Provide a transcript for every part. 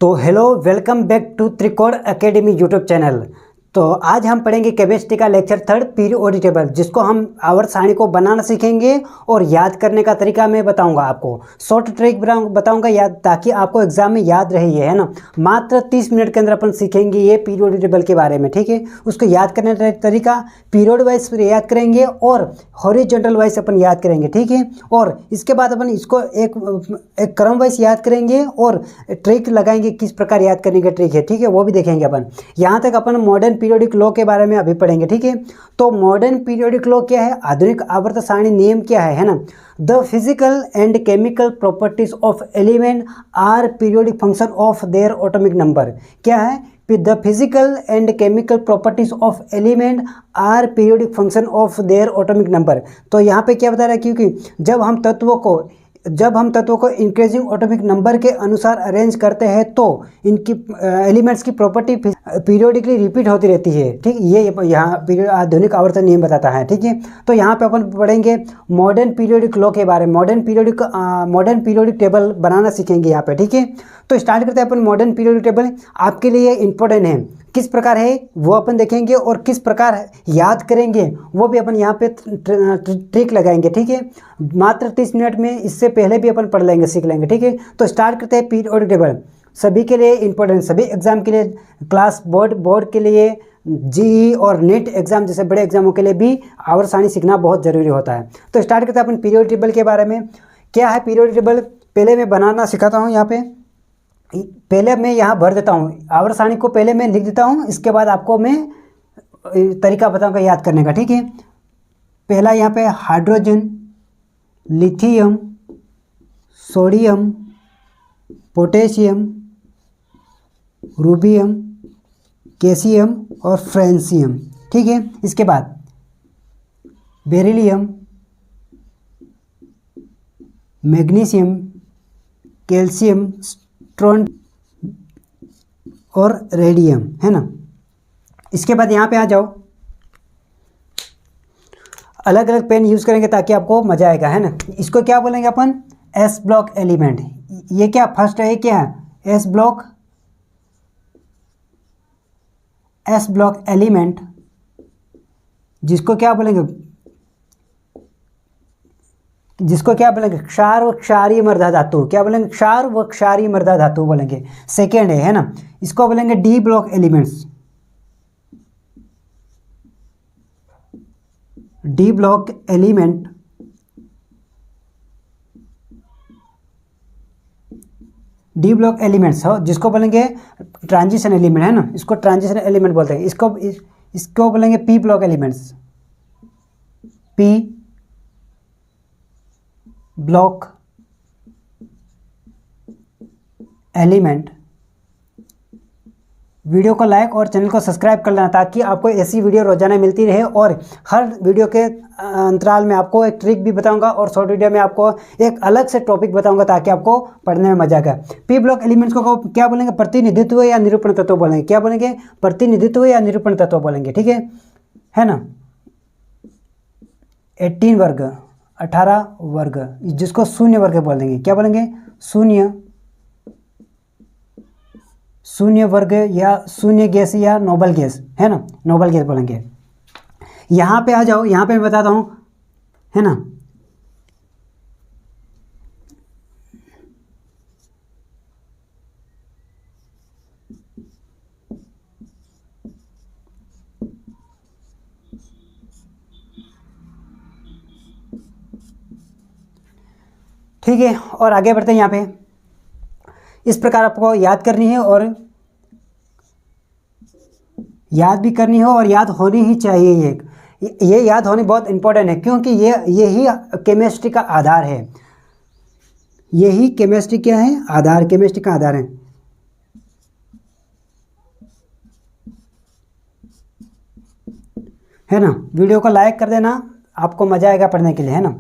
तो hello, welcome back to त्रिकोण academy YouTube channel. तो आज हम पढ़ेंगे केमिस्ट्री का लेक्चर 3 पीरियोडिक टेबल, जिसको हम आवर्त सारणी को बनाना सीखेंगे और याद करने का तरीका मैं बताऊंगा आपको। शॉर्ट ट्रिक बताऊंगा याद, ताकि आपको एग्जाम में याद रहे, है ना। मात्र 30 मिनट के अंदर अपन सीखेंगे ये पीरियोडिक टेबल के बारे में, ठीक है। उसको याद करने का तरीका पीरियड वाइज याद करेंगे और हॉरिजॉन्टल वाइज अपन याद करेंगे, ठीक है। और इसके बाद अपन इसको एक क्रम वाइज याद करेंगे और ट्रिक लगाएंगे, किस प्रकार याद करने का ट्रिक है, ठीक है, वो भी देखेंगे अपन। यहाँ तक अपन मॉडर्न पीरियोडिक लॉ के बारे में अभी पढ़ेंगे, ठीक है। तो मॉडर्न पीरियोडिक लॉ क्या है, आधुनिक आवर्त सारणी नियम क्या है ना। The physical and chemical properties of element are periodic function of their atomic number. क्या है, the physical and chemical properties of element are periodic function of their atomic number. तो यहाँ पे क्या बता रहा है, क्योंकि जब हम तत्वों को इंक्रीजिंग एटॉमिक नंबर के अनुसार अरेंज करते हैं तो इनकी एलिमेंट्स की प्रॉपर्टी पीरियोडिकली रिपीट होती रहती है, ठीक। ये यहाँ आधुनिक आवर्त नियम बताता है, ठीक है। तो यहाँ पे अपन पढ़ेंगे मॉडर्न पीरियोडिक लॉ के बारे में, मॉडर्न पीरियोडिक टेबल बनाना सीखेंगे यहाँ पे, ठीक है। तो स्टार्ट करते हैं अपन। मॉडर्न पीरियोडिक टेबल आपके लिए इंपॉर्टेंट है, किस प्रकार है वो अपन देखेंगे और किस प्रकार याद करेंगे वो भी अपन यहाँ पे ट्रिक लगाएंगे, ठीक है। मात्र 30 मिनट में, इससे पहले भी अपन पढ़ लेंगे, सीख लेंगे, ठीक है। तो स्टार्ट करते हैं। पीरियोडिक टेबल सभी के लिए इंपॉर्टेंट, सभी एग्जाम के लिए, क्लास बोर्ड के लिए, जीई और नीट एग्जाम जैसे बड़े एग्जामों के लिए भी आवर्त सारणी सीखना बहुत ज़रूरी होता है। तो स्टार्ट करते हैं अपन पीरियोडिक टेबल के बारे में। क्या है पीरियोडिक टेबल, पहले मैं बनाना सिखाता हूँ। यहाँ पे पहले मैं यहाँ भर देता हूँ, आवर्त सारणी को पहले मैं लिख देता हूँ, इसके बाद आपको मैं तरीका बताऊँगा याद करने का, ठीक है। पहला यहाँ पे hydrogen, lithium, sodium, potassium, rubidium, calcium और फ्रेंशियम, ठीक है। इसके बाद बेरिलियम, मैग्नीशियम, कैल्शियम, स्ट्रोन और रेडियम, है ना। इसके बाद यहाँ पे आ जाओ, अलग अलग पेन यूज़ करेंगे ताकि आपको मजा आएगा, है ना। इसको क्या बोलेंगे अपन, एस ब्लॉक एलिमेंट। ये क्या फर्स्ट है, क्या एस ब्लॉक एलिमेंट, जिसको क्या बोलेंगे क्षार व क्षारीय मृदा धातु। क्या बोलेंगे, क्षार व क्षारीय मृदा धातु बोलेंगे। सेकेंड है ना। इसको बोलेंगे D block elements, D block element. D block elements हो, जिसको बोलेंगे ट्रांजिशन एलिमेंट, है ना। इसको ट्रांजिशन एलिमेंट बोलते हैं। इसको बोलेंगे P block elements, P block element. Video को लाइक और चैनल को सब्सक्राइब कर लेना, ताकि आपको ऐसी वीडियो रोजाना मिलती रहे। और हर वीडियो के अंतराल में आपको एक ट्रिक भी बताऊंगा और शॉर्ट वीडियो में आपको एक अलग से टॉपिक बताऊंगा, ताकि आपको पढ़ने में मजा आएगा। पी ब्लॉक एलिमेंट्स को क्या बोलेंगे, प्रतिनिधित्व या निरूपण तत्व बोलेंगे। क्या बोलेंगे, प्रतिनिधित्व या निरूपण तत्व बोलेंगे, ठीक है ना। 18 वर्ग, 18 वर्ग, जिसको शून्य वर्ग बोल देंगे। क्या बोलेंगे, शून्य वर्ग या शून्य गैस या नोबल गैस, है ना, नोबल गैस बोलेंगे। यहाँ पे आ जाओ, यहाँ पे मैं बताता हूँ, है ना। ठीक है, और आगे बढ़ते हैं। यहाँ पे इस प्रकार आपको याद करनी है, और याद भी करनी हो, और याद होनी ही चाहिए। ये याद होनी बहुत इंपॉर्टेंट है, क्योंकि यही केमिस्ट्री का आधार है। यही केमिस्ट्री क्या है, आधार, केमिस्ट्री का आधार है ना। वीडियो को लाइक कर देना, आपको मजा आएगा पढ़ने के लिए, है ना।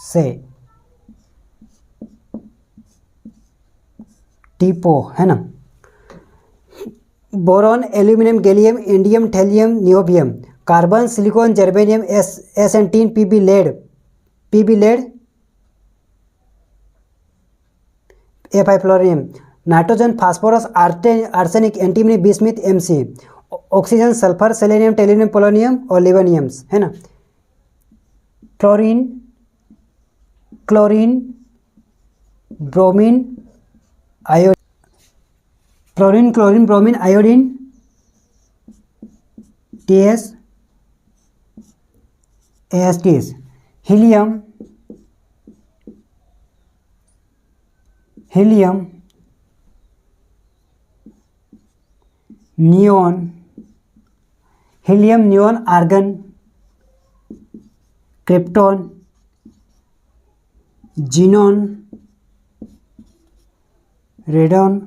से, टीपो है ना। Boron, aluminium, gallium, indium, thallium, niobium, carbon, silicon, germanium, S N 3 PB lead, F5 flerovium, nitrogen, phosphorus, arsenic, antimony, bismuth, Mc, oxygen, sulphur, selenium, tellurium, polonium और लिवेनियम्स है ना। Fluorine, chlorine, bromine, iodine, fluorine, chlorine, bromine, iodine, TS, ASTs, helium, neon, helium, neon, argon, krypton, xenon, radon,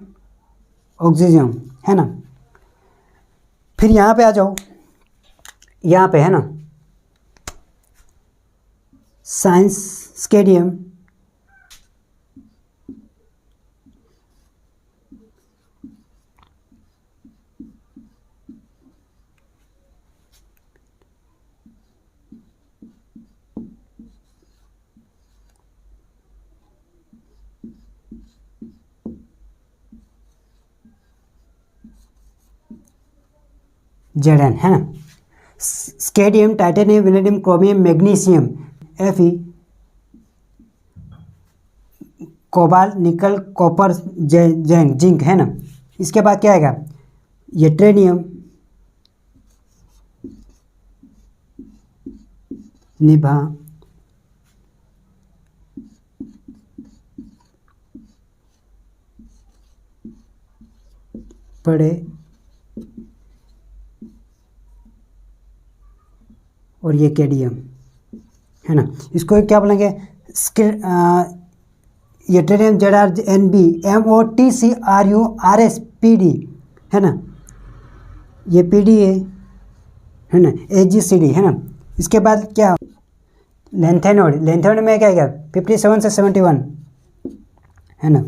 oxygen है ना। फिर यहाँ पे आ जाओ, यहाँ पे है ना साइंस, स्केडियम, Zn है ना। स्केडियम, titanium, vanadium, chromium, magnesium, Fe, cobalt, निकल, कॉपर, जिंक है ना। इसके बाद क्या आएगा, यूट्रेनियम, निभा, पड़े और ये केडियम है ना। इसको क्या बोलेंगे, यूट्रेनियम, ZrNb, MOTCRuRSPd है ना, ये PD है ना, AgCd है ना। इसके बाद क्या, लेंथेनॉइड में क्या आएगा, 57 से 71 है ना।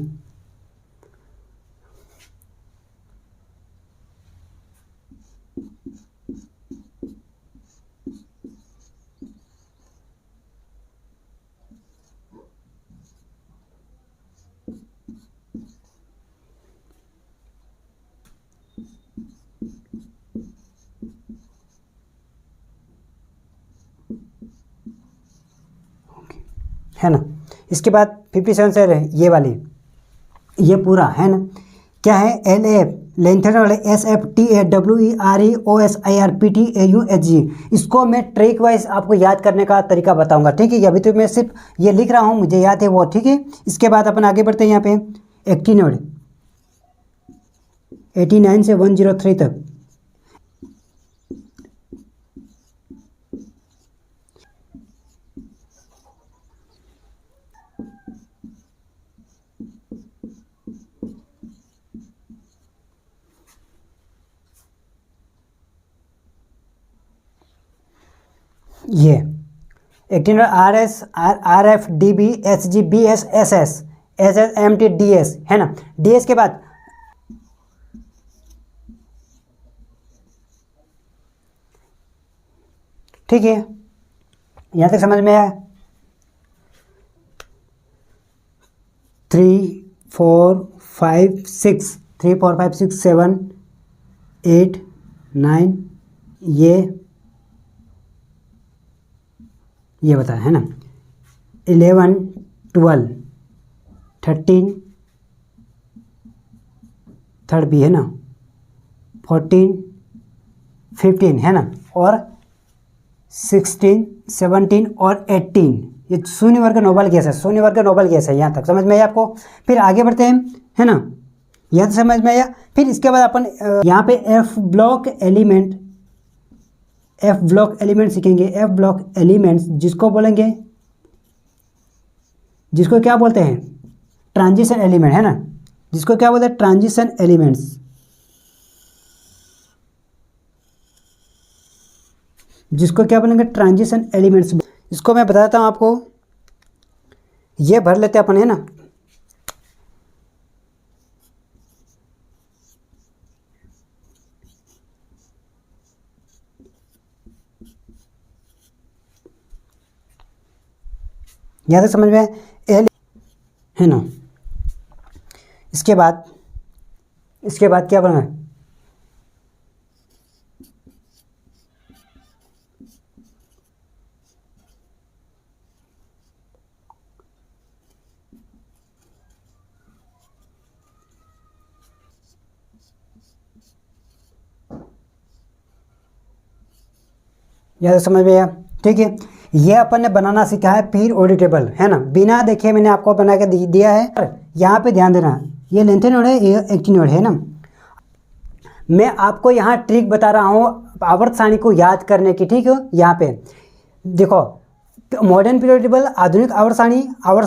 है ना। इसके बाद 57 से ये वाली, ये पूरा है ना, क्या है, LF, लेंथेनॉइड, SFTAWEREOSIRPTAUHG। इसको मैं ट्रेक वाइज आपको याद करने का तरीका बताऊंगा, ठीक है। अभी तो मैं सिर्फ ये लिख रहा हूँ, मुझे याद है वो, ठीक है। इसके बाद अपन आगे बढ़ते हैं, यहाँ पे एक्टिनोइड 89 से 103 तक, ये actinoid RF, DB, HG, BS, SS, MT, DS है ना। DS के बाद ठीक है, यहाँ तक समझ में आया। 3 4 5 6 3 4 5 6 7 8 9 ये बताया है ना। 11 12 13 थर्ड भी है ना, 14 15 है ना, और 16 17 और 18 ये शून्य वर्ग नोबल गैस है, शून्य वर्ग नोबल गैस है। यहाँ तक समझ में आया आपको। फिर आगे बढ़ते हैं, है ना, यहाँ तक समझ में आया। फिर इसके बाद अपन यहाँ पे F ब्लॉक एलिमेंट सीखेंगे। F ब्लॉक एलिमेंट्स जिसको बोलेंगे, जिसको क्या बोलते हैं, ट्रांजिशन एलिमेंट है ना, जिसको क्या बोलते हैं, ट्रांजिशन एलिमेंट्स। जिसको क्या बोलेंगे, ट्रांजिशन एलिमेंट्स। इसको मैं बताता हूँ आपको, ये भर लेते अपन, है ना। यहाँ तक समझ में एल, है ना। इसके बाद क्या बना है, यहाँ तक समझ में आया। ठीक है, ये अपन ने बनाना सीखा है पीरियोडिक टेबल, है ना। बिना देखे मैंने आपको बना के दिया है। यहाँ पे ध्यान देना, ये लेंथ नोड है, ये एक्टिव नोड है ना। मैं आपको यहाँ ट्रिक बता रहा हूँ आवर्त सारणी को याद करने की। ठीक है, यहाँ पे देखो, मॉडर्न पीरियोडिक टेबल, आधुनिक आवर्त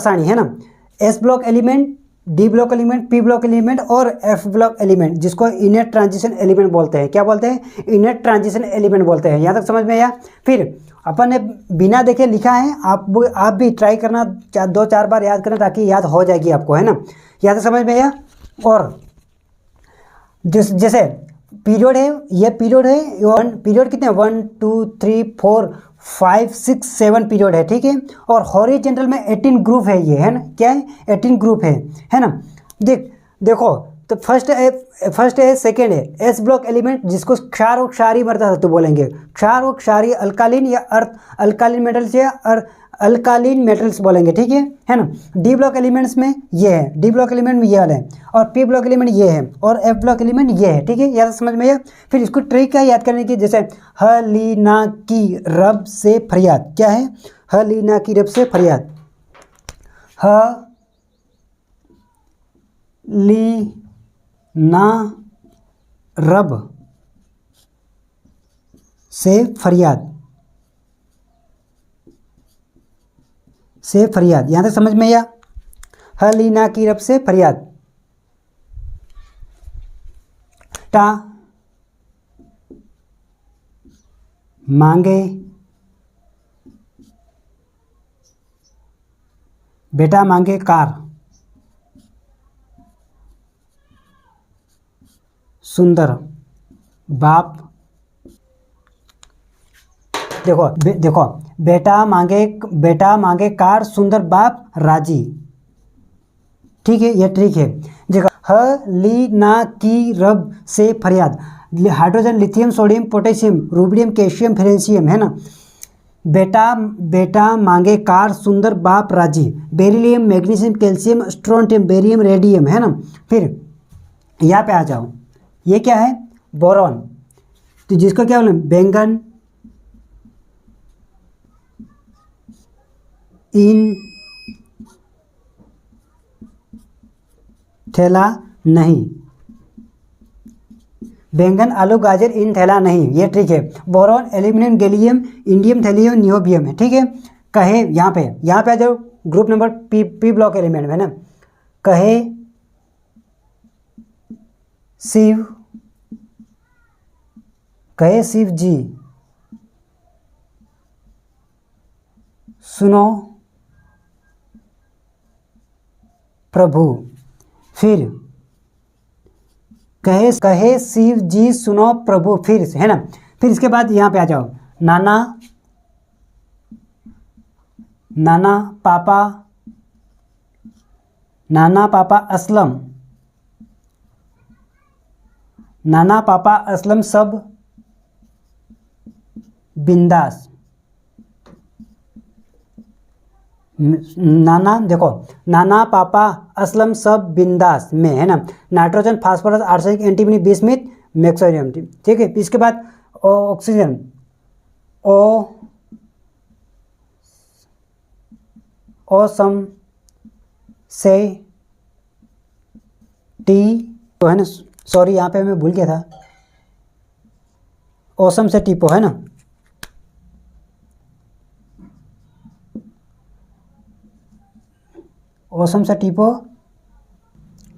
सारणी है ना। S block element, D block element, P block element और एफ ब्लॉक एलिमेंट, जिसको इनर ट्रांजिशन एलिमेंट बोलते हैं। क्या बोलते हैं? इनर ट्रांजिशन एलिमेंट बोलते हैं। यहाँ तक समझ में आया। फिर अपन ने बिना देखे लिखा है, आप भी ट्राई करना, 2-4 बार याद करना, ताकि याद हो जाएगी आपको, है ना। यहाँ तक समझ में आया। और जैसे पीरियड है, ये पीरियड है, पीरियड कितने, 1 2 3 4 5 6 7 पीरियड है। ठीक है, और हॉरिजॉन्टल में 18 ग्रुप है ये, है ना। क्या है? 18 ग्रुप है ना। देखो, तो फर्स्ट है, सेकेंड है एस ब्लॉक एलिमेंट, जिसको क्षार और क्षारीय मृदा धातु बोलेंगे। क्षार और क्षारीय अल्कालीन या अर्थ अल्कालीन मेटल्स या अल्कालीन मेटल्स बोलेंगे। ठीक है ना। डी ब्लॉक एलिमेंट्स में ये है, डी ब्लॉक एलिमेंट में ये वाला है, और पी ब्लॉक एलिमेंट ये है, और एफ ब्लॉक एलिमेंट ये है। ठीक है, याद समझ में आया। फिर इसको ट्रिक क्या याद करने की, जैसे ह ली ना की रब से फरियाद। क्या है? ह ली ना की रब से फरियाद। ह ली ना रब से फरियाद, यहाँ तक समझ में आया। हलीना की रब से फरियाद। टा मांगे बेटा मांगे कार, सुंदर बाप। देखो, बेटा मांगे कार, सुंदर बाप राजी। ठीक है, यह ट्रिक है। देखो, ह ली ना की रब से फरियाद, hydrogen, lithium, sodium, potassium, rubidium, calcium, francium, है ना। बेटा मांगे कार, सुंदर बाप राजी। Beryllium, magnesium, calcium, strontium, barium, radium, है ना। फिर यहाँ पे आ जाओ, ये क्या है? बोरॉन। तो जिसको क्या बोले? बैंगन इन थैला नहीं, बैंगन, आलू, गाजर इन थैला नहीं। ये ट्रिक है। Boron, aluminium, gallium, indium, thallium, niobium है। ठीक है, कहे यहाँ पे आ जाओ, group number P block element है ना। कहे शिव जी सुनो प्रभु। फिर कहे शिव जी सुनो प्रभु, फिर, है ना। फिर इसके बाद यहाँ पे आ जाओ, नाना पापा असलम, नाना पापा असलम सब बिंदास। देखो, नाना पापा असलम सब बिंदास में, है ना। Nitrogen, phosphorus, arsenic, antimony, bismuth, moscovium. ठीक है, इसके बाद ऑक्सीजन, ओसम से टी, तो है ना, सॉरी यहाँ पे मैं भूल गया था, ओसम से टीपो, है ना। ओसम से टीपो।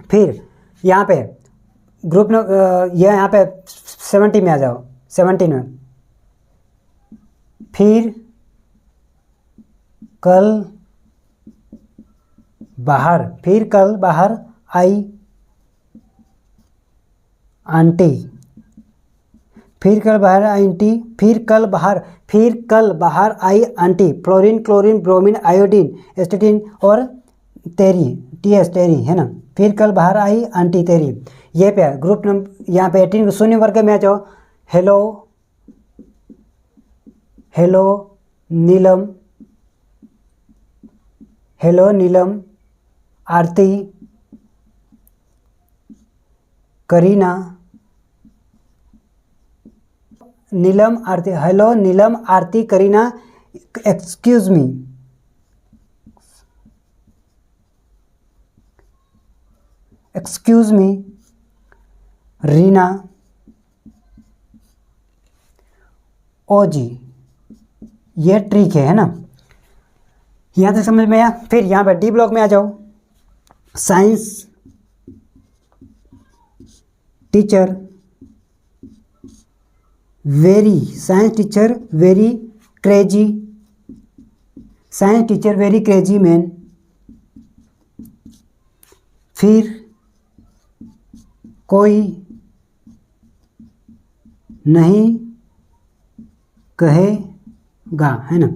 फिर यहाँ पे ग्रुप में यहाँ पे 70 में आ जाओ, 17 में। फिर कल बाहर, फिर कल बाहर आई आंटी, फिर कल बाहर आई आंटी, फिर कल बाहर आई aunty. Fluorine, chlorine, bromine, iodine, astatine और तेरी, टीएस तेरी, है ना। फिर कल बाहर आई आंटी तेरी। ये पे ग्रुप नंबर यहाँ पे 18 शून्य वर्ग में आ जाओ। Hello, hello Neelam, hello Neelam, Aarti, Kareena, Neelam Aarti, hello Neelam Aarti Kareena, excuse me, excuse me, Reena, ओ जी। ये ट्रिक है ना। यहाँ तक समझ में आया। फिर यहाँ पे डी ब्लॉक में आ जाओ। Science teacher very, science teacher very crazy, science teacher very crazy man. फिर कोई नहीं कहेगा, है ना।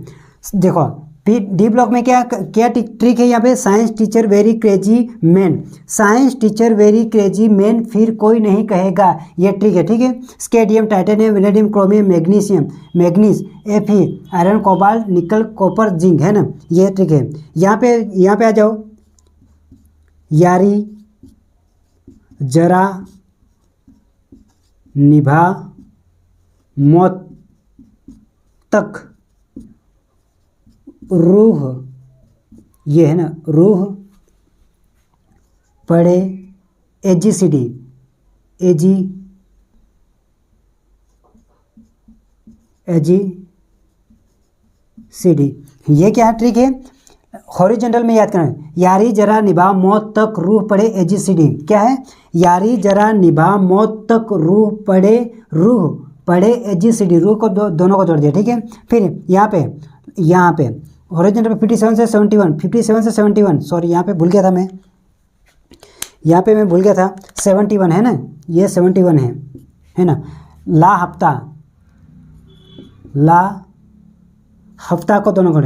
देखो फिर डी ब्लॉक में क्या क्या ट्रिक है यहाँ पे। Science teacher very crazy man, science teacher very crazy man, फिर कोई नहीं कहेगा। ये ट्रिक है, ठीक है। स्केडियम, titanium, vanadium, chromium, magnesium, manganese, Fe, iron, cobalt, निकल, कॉपर, जिंक, है ना। ये ट्रिक है। यहाँ पे आ जाओ। यारी जरा निभा मौत तक, रूह, ये है ना, रूह पड़े, AGCD, AGCD। ये क्या ट्रिक है। हॉरिजॉन्टल में याद करना है। यारी जरा निभा मौत तक रूह पड़े, AGCD क्या है। यारी जरा निभा मौत तक रूह पड़े, AGCD, रूह को दोनों को जोड़ दिया, ठीक है। फिर यहाँ पे हॉरिजॉन्टल पे 57 से 71, सॉरी यहाँ पे भूल गया था मैं, यहाँ पे मैं भूल गया था। 71 है ना, ये 71 है ना। ला हफ्ता को दोनों को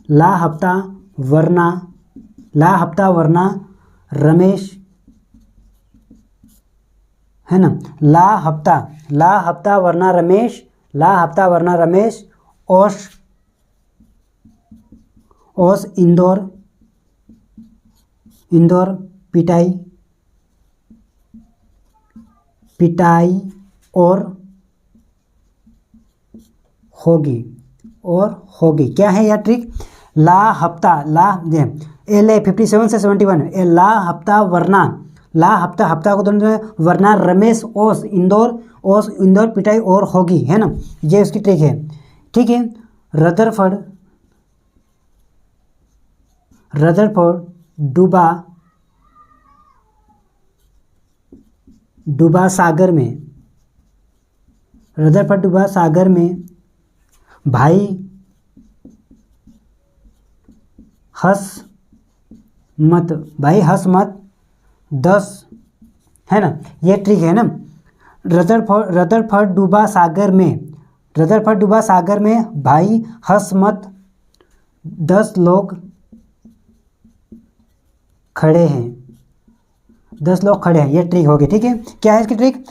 ला हफ्ता वरना रमेश, है ना। ला हफ्ता वरना रमेश, ओस इंदौर पिटाई और होगी। क्या है यह ट्रिक। ला हफ्ता, LA 57 से 71, ला हफ्ता को दोनों वरना रमेश, ओस इंदौर पिटाई और होगी, है ना। ये उसकी ट्रिक है, ठीक है। रदरफोर्ड डूबा सागर में, भाई हंस मत 10, है ना। ये ट्रिक है ना। रदरफोर्ड डूबा सागर में, भाई हंस मत 10 लोग खड़े हैं, ये ट्रिक होगी, ठीक है। क्या है इसकी ट्रिक।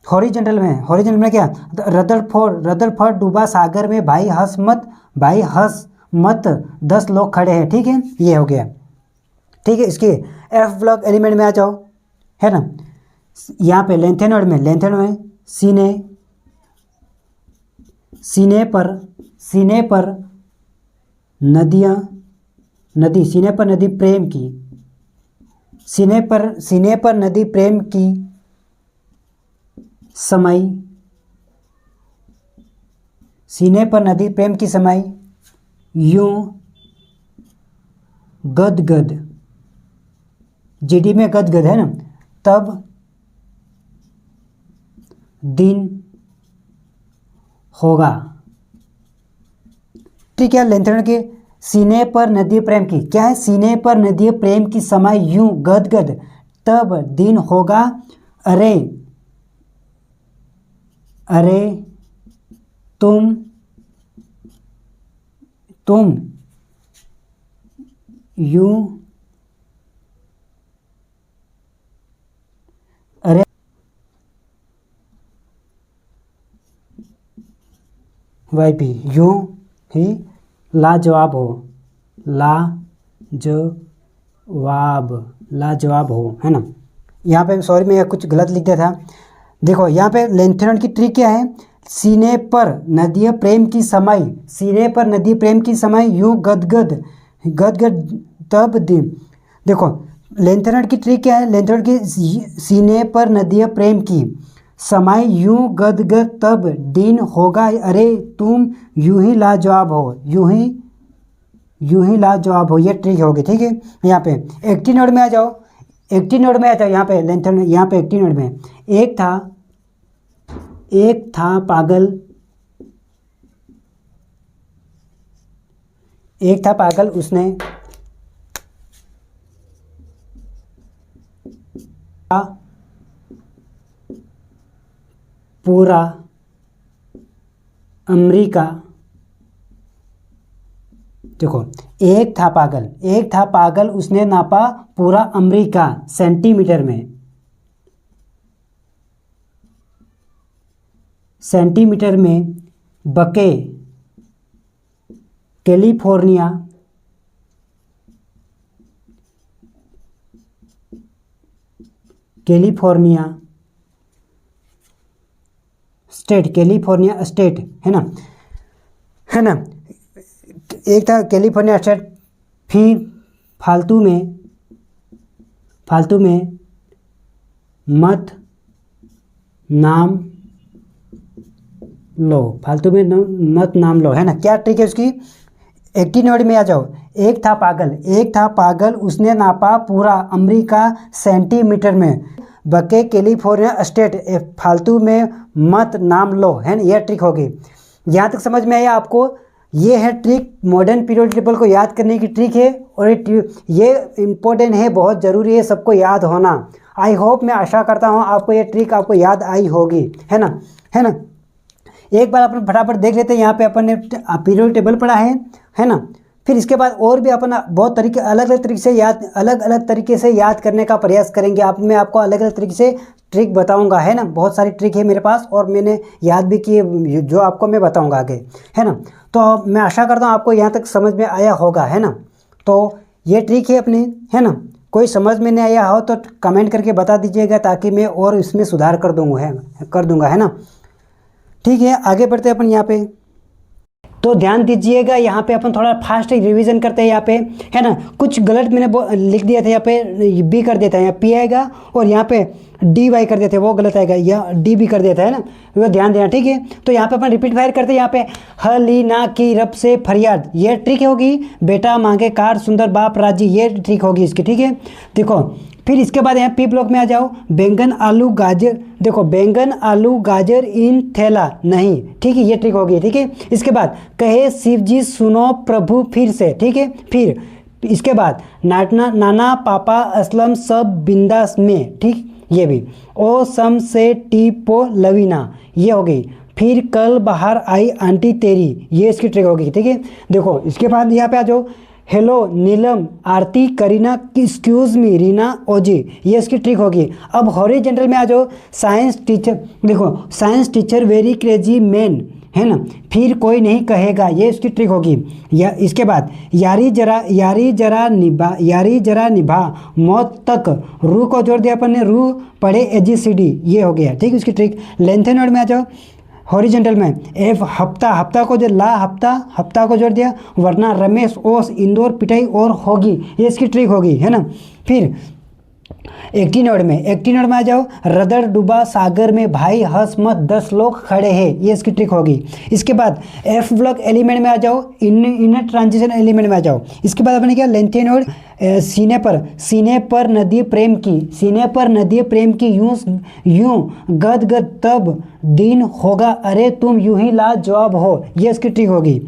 हॉरिजॉन्टल में क्या। रदरफोर्ड डूबा सागर में, भाई हंस मत 10 लोग खड़े हैं, ठीक है। ये हो गया, ठीक है। इसके F ब्लॉक एलिमेंट में आ जाओ, है ना। यहाँ पे लेंथेनॉइड में सीने पर नदी प्रेम की, सीने पर नदी प्रेम की समाई, यूं गदगद, GD में गदगद, है ना। तब दिन होगा, ट्रिक क्या है लेंथेनोइड के सीने पर नदी प्रेम की, क्या है सीने पर नदी प्रेम की समय यूं गदगद तब दिन होगा अरे अरे तुम यूं अरे वाई पी यूं ही लाजवाब हो, लाजवाब हो, है ना। यहाँ पे सॉरी मैं कुछ गलत लिख दिया था। देखो यहाँ पे लेंथेनोइड की ट्रिक क्या है, सीने पर नदी प्रेम की समय, सीने पर नदी प्रेम की समय यूं गदगद तब दिन। देखो लेंथेनोइड की ट्रिक क्या है, लेंथेनोइड की सीने पर नदी प्रेम की समय यूं गदगद तब दिन होगा अरे तुम यूं ही लाजवाब हो, यूं ही लाजवाब हो, ये ट्रिक होगी। ठीक है, यहाँ पे एक्टिनोइड में आ जाओ, एक्टिनोइड में आ जाओ। यहाँ पे लेंथेनोइड, यहाँ पे एक्टिनोइड में एक था पागल उसने पूरा अमेरिका, देखो एक था पागल उसने नापा पूरा अमेरिका सेंटीमीटर में, बके कैलिफोर्निया स्टेट, है ना, एक था कैलिफोर्निया स्टेट। फिर फालतू में मत नाम लो, है ना। क्या ट्रिक है उसकी, एक्टिनोइड में आ जाओ। एक था पागल उसने नापा पूरा अमेरिका सेंटीमीटर में, बके कैलिफोर्निया स्टेट, फालतू में मत नाम लो, है ना। यह ट्रिक होगी। यहाँ तक समझ में आया आपको। ये है ट्रिक, मॉडर्न पीरियड टेबल को याद करने की ट्रिक है और ये इम्पोर्टेंट है, बहुत ज़रूरी है सबको याद होना। आई होप, मैं आशा करता हूँ आपको ये ट्रिक आपको याद आई होगी, है ना। एक बार अपन फटाफट देख लेते हैं। यहाँ पे अपन ने पीरियड टेबल पढ़ा है ना। फिर इसके बाद और भी अपन बहुत अलग अलग तरीके से याद करने का प्रयास करेंगे। मैं आपको अलग अलग तरीके से ट्रिक बताऊंगा, है ना। बहुत सारी ट्रिक है मेरे पास और मैंने याद भी किए जो आपको मैं बताऊंगा आगे, है ना। तो मैं आशा करता हूँ आपको यहाँ तक समझ में आया होगा, है ना। तो ये ट्रिक है अपनी, है ना। कोई समझ में नहीं आया हो तो कमेंट करके बता दीजिएगा ताकि मैं और इसमें सुधार कर दूंगा, है ना। ठीक है, आगे बढ़ते हैं अपन यहाँ पे। तो ध्यान दीजिएगा, यहाँ पे अपन थोड़ा फास्ट रिवीजन करते हैं यहाँ पे, है ना। कुछ गलत मैंने लिख दिया था, यहाँ पे बी कर देता है, यहाँ पी आएगा और यहाँ पे डी वाई कर देते हैं, वो गलत आएगा, या डी भी कर देता है ना, वो ध्यान देना। ठीक है, तो यहाँ पे अपन रिपीट फायर करते हैं। यहाँ पे हलीना की रब से फरियाद, ये ट्रिक होगी। बेटा मांगे कार सुंदर बाप राजी, ये ट्रिक होगी इसकी। ठीक है, देखो फिर इसके बाद यहाँ पी ब्लॉक में आ जाओ। बैंगन आलू गाजर, देखो बैंगन आलू गाजर इन थैला नहीं, ठीक है, ये ट्रिक होगी। ठीक है, इसके बाद कहे शिव जी सुनो प्रभु फिर से, ठीक है। फिर इसके बाद नाना पापा असलम सब बिंदास में, ठीक, ये भी। ओ सम से टीपो लवीना, ये हो गई। फिर कल बाहर आई आंटी तेरी, ये इसकी ट्रिक होगी। ठीक है, देखो इसके बाद यहाँ पे आ जाओ। Hello Neelam Aarti Kareena excuse me Reena ओजी, ये इसकी ट्रिक होगी। अब हॉरिजॉन्टल में आ जाओ। साइंस टीचर, देखो science teacher very crazy man, है ना। फिर कोई नहीं कहेगा, ये इसकी ट्रिक होगी। या इसके बाद यारी जरा निभा मौत तक, रू को जोड़ दिया अपन ने, रू पढ़े AGCD, ये हो गया। ठीक है, इसकी ट्रिक। लेंथेनोइड में आ जाओ। हॉरिजॉन्टल में एफ हफ्ता को जो हफ्ता को जोड़ दिया, वरना रमेश ओस इंदौर पिटाई और होगी, ये इसकी ट्रिक होगी, है ना। फिर एक्टिनोइड में आ जाओ। रदर डूबा सागर में भाई हंस मत 10 लोग खड़े हैं, ये इसकी ट्रिक होगी। इसके बाद एफ ब्लॉक एलिमेंट में आ जाओ। इनर ट्रांजिशन एलिमेंट में आ जाओ। इसके बाद अपने क्या लेंथेनोइड सीने पर नदी प्रेम की यूं गद तब दिन होगा अरे तुम यूं ही लाजवाब हो, ये इसकी ट्रिक होगी।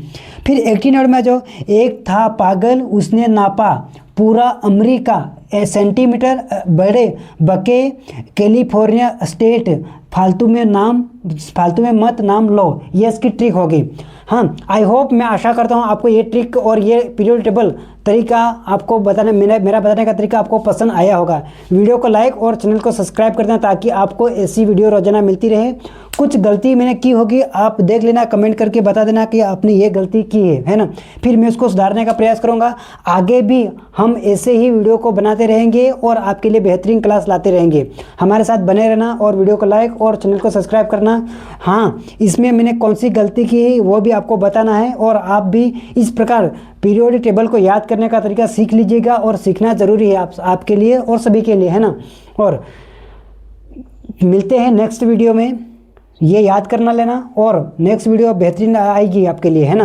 फिर 18 में जो एक था पागल उसने नापा पूरा अमेरिका सेंटीमीटर बड़े बके कैलिफोर्निया स्टेट फालतू में मत नाम लो। ये इसकी ट्रिक होगी। हाँ, आई होप, मैं आशा करता हूँ आपको ये ट्रिक और ये पीरियड टेबल तरीका आपको बताने मेरा बताने का तरीका आपको पसंद आया होगा। वीडियो को लाइक और चैनल को सब्सक्राइब कर देना ताकि आपको ऐसी वीडियो रोजाना मिलती रहे। कुछ गलती मैंने की होगी आप देख लेना, कमेंट करके बता देना कि आपने ये गलती की है ना। फिर मैं उसको सुधारने का प्रयास करूँगा। आगे भी हम ऐसे ही वीडियो को बनाते रहेंगे और आपके लिए बेहतरीन क्लास लाते रहेंगे। हमारे साथ बने रहना और वीडियो को लाइक और चैनल को सब्सक्राइब करना। हाँ, इसमें मैंने कौन सी गलती की है वो भी आपको बताना है और आप भी इस प्रकार पीरियोडिक टेबल को याद करने का तरीका सीख लीजिएगा और सीखना ज़रूरी है आपके लिए और सभी के लिए, है ना। और मिलते हैं नेक्स्ट वीडियो में। ये याद करना लेना और नेक्स्ट वीडियो बेहतरीन आएगी आपके लिए, है ना।